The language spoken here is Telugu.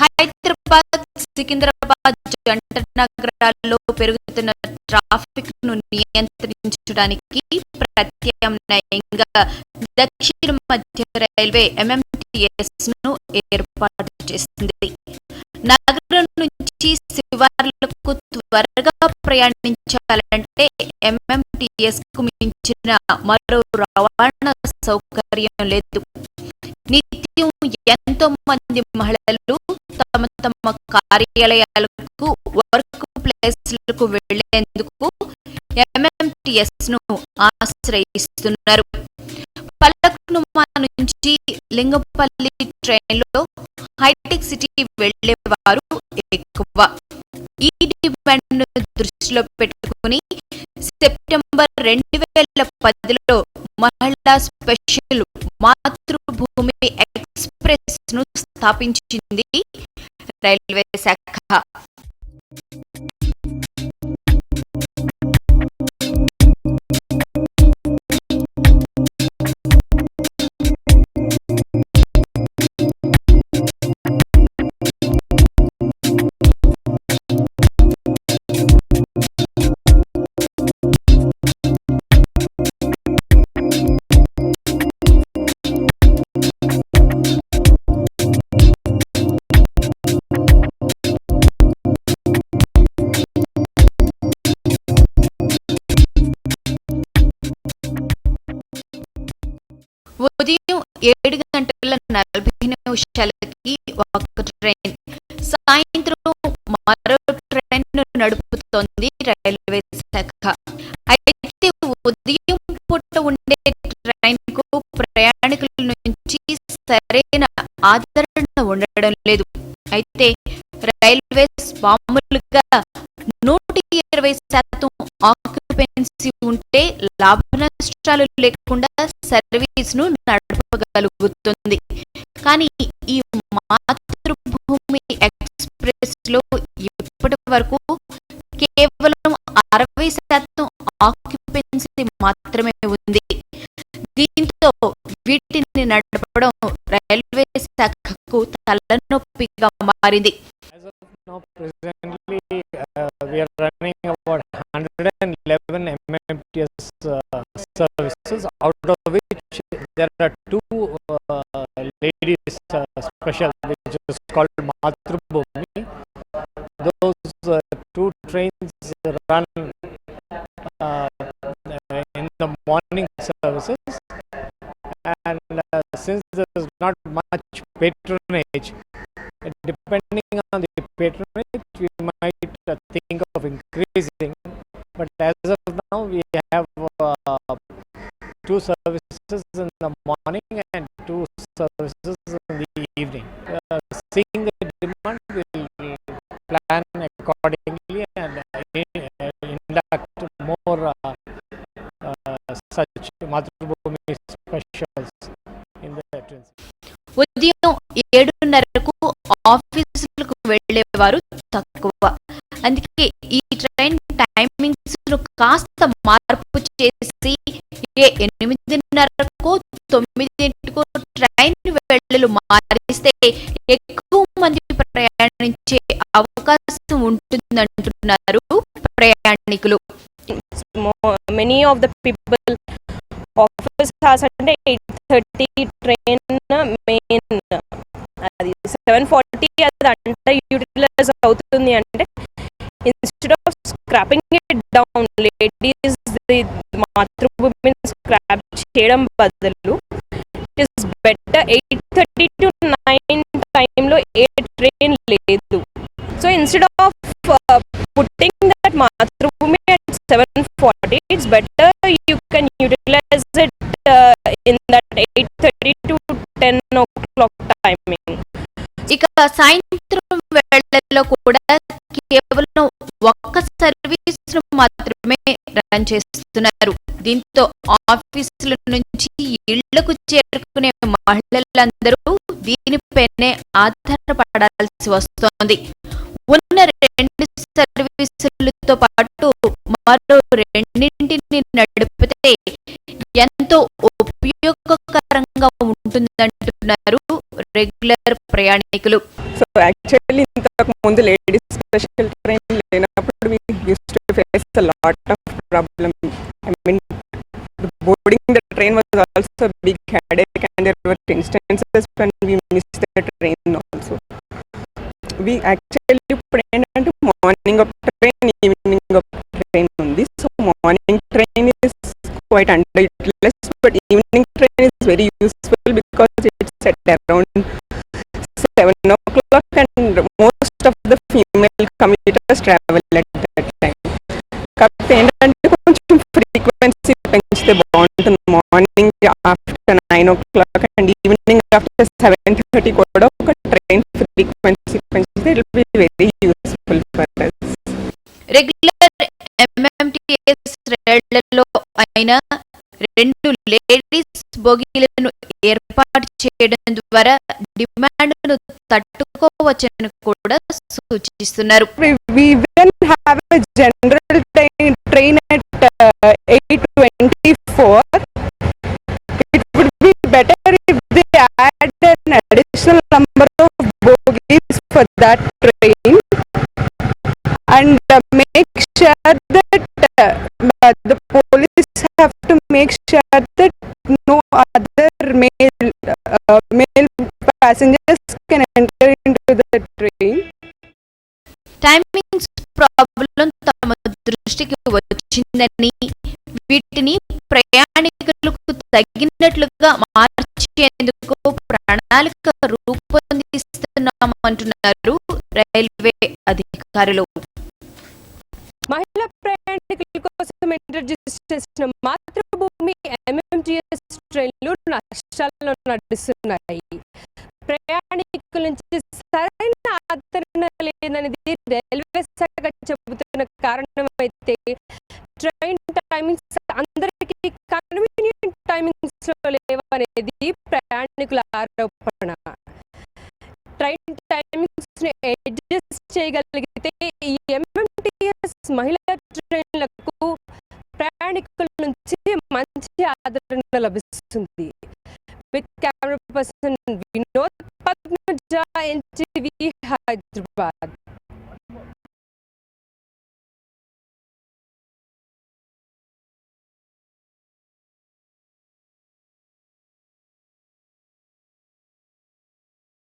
హైదరాబాద్, సికింద్రాబాద్ జంట నగరాల్లో పెరుగుతున్న ట్రాఫిక్‌ను నియంత్రించడానికి ప్రత్యామ్నాయంగా దక్షిణ మధ్య రైల్వే ఎంఎంటీఎస్‌ను ఏర్పాటు చేసింది. నగరం నుంచి శివార్లకు త్వరగా ప్రయాణించాలంటే ఎంఎంటీఎస్‌కు మించిన మరో రవాణా సౌకర్యం లేదు. నిత్యం ఎంతో మంది మహిళలు తమ తమ కార్యాలయాలకు, వర్క్ ప్లేస్లకు వెళ్లేందుకు ఎంఎంటీఎస్‌ను ఆశ్రయిస్తున్నారు. పలక్నుమా నుంచి లింగంపల్లి ట్రైన్లో హైటెక్ సిటీ వెళ్లేవారు ఎక్కువ. ఈ డిమాండ్ను దృష్టిలో పెట్టుకుని సెప్టెంబర్ 2010లో మహిళా స్పెషల్ మాతృభూమి ఎక్స్‌ప్రెస్‌ను స్థాపించింది రైల్వే శాఖ. ఉదయం 7:40 ఒక ట్రైన్, సాయంత్రం మరో ట్రైన్ను నడుపుతోంది రైల్వే శాఖ. అయితే ఉదయం పూట ఉండే ట్రైన్కు ప్రయాణికుల నుంచి సరైన ఆదరణ ఉండడం లేదు. అయితే రైల్వేస్ మామూలుగా 120% ఆక్యుపెన్సీ ఉంటే లాభనష్టాలు లేకుండా సర్వీస్‌ను నడపగలుగుతుంది. కానీ ఈ మాతృభూమి ఎక్స్‌ప్రెస్‌లో ఇప్పటి వరకు కేవలం 60% ఆక్యుపెన్సీ మాత్రమే ఉంది. దీంతో వీటిని నడపడం రైల్వే శాఖకు తలనొప్పిగా మారింది. As of now, presently, we are running about 111 MMTS services, out of which there are two ladies special, which is called Matrubhumi. Those two trains run in the morning services, and since there is not much patronage, depending on the patronage, we might think of increasing. But as of now, we have two services in the morning and two services in the evening. Seeing the demand, we will plan accordingly and induct more such Matrubhumi specials in the trains. ఉదయం 7:30కు ఆఫీసులకు వెళ్లేవారు తక్కువ. అందుకే ఈ ట్రైన్ టైమింగ్స్‌ను కాస్త మార్పు చేసి 8:30కో 9కో ట్రైన్ వేళలు మారిస్తే ఎక్కువ మంది ప్రయాణించే అవకాశం ఉంటుందంటున్నారు ప్రయాణికులు. Many of the people office hours అంటే 8:30 ట్రైన్ మెయిన్, అది 7:40 అది అంతా యూటిలైజ్ అవుతుంది. అంటే instead of scraping it down, ladies మాతృభూమిని స్క్రాప్ చేయడం బదులు ఇట్ ఈస్ బెటర్ 8:30 to 9 టైంలో ఏ ట్రైన్ లేదు. So instead of putting that Matrubhumi at 7:40, it's better you can utilize it in that 8:30 to 10 o'clock timing. ఇక సాయంత్రం వేళల్లో కూడా కేవలం ఒక్క సర్వీస్‌ను మాత్రమే రన్ చేస్తున్నారు. దీంతో ఆఫీసుల నుంచి ఇళ్లకు చేరుకునే మహిళలందరూ దీనిపైనే ఆధారపడాల్సి వస్తోంది. ఉన్న 2 సర్వీసులతో పాటు మరో రెండింటిని నడిపితే ఎంతో ఉపయోగకరంగా ఉంటుందంటున్నారు రెగ్యులర్ ప్రయాణికులు. సో యాక్చువల్లీ ఇంతకు ముందు లేడీస్ స్పెషల్ ట్రైన్ లేనప్పుడు we used to face a lot of problem. I mean, boarding the train was also a big headache, and there were instances when we missed the train also. We actually ఇప్పుడు ఏంటంటే morning of train, evening of train ఉంది. So morning train is quite underutilized, but evening train is very useful because it's at around 7 o'clock and most of the female commuters travel at that time. కాకపోతే ఏంటంటే కొంచెం ఫ్రీక్వెన్సీ పెంచితే బాగుంటుంది. Morning after 9 o'clock and evening after 7:30 కూడా ఒక ట్రైన్ ఫ్రీక్వెన్సీ పెంచితే it will be very useful for us. Regular MMTS రైళ్లలో అయినా 2 లేడీస్ బోగీలను ఏర్పాటు చేయడం ద్వారా డిమాండ్ను తట్టుకోవచ్చని కూడా సూచిస్తున్నారు. We will have a general train at 8:24. It would be better if they add an additional number of bogies for that train and make sure that the police have to make sure that no other male passengers can enter into the train. Timings problem తమ దృష్టికి వచ్చిందని, వీటిని ప్రయాణికులకు తగినట్లుగా మార్చేందుకు ప్రణాళిక రూపొందిస్తున్నామంటున్నారు రైల్వే అధికారులు. మహిళా ప్రయాణికుల కోసం ఇంట్రడ్యూస్ చేసిన మాతృభూమి ఎంఎంటీఎస్ ట్రైన్లు నష్టాల్లో నడుస్తున్నాయి. ప్రయాణికుల నుంచి సరైన ఆదరణ లేదనేది రైల్వే శాఖ చెబుతున్న కారణమైతే ట్రైన్ టైమింగ్స్ అందరికీ కన్వీనియంట్ టైమింగ్స్ లో లేవనేది ప్రయాణికుల ఆరోపణ. ట్రైన్ టైమింగ్స్ ని అడ్జస్ట్ చేయగలిగితే ఈ ఎంఎంటీఎస్ మహిళా ట్రైన్లకు ప్రయాణికుల నుంచి మంచి ఆదరణ లభిస్తుంది. With camera person Vinod Padmaja, NTV, Hyderabad.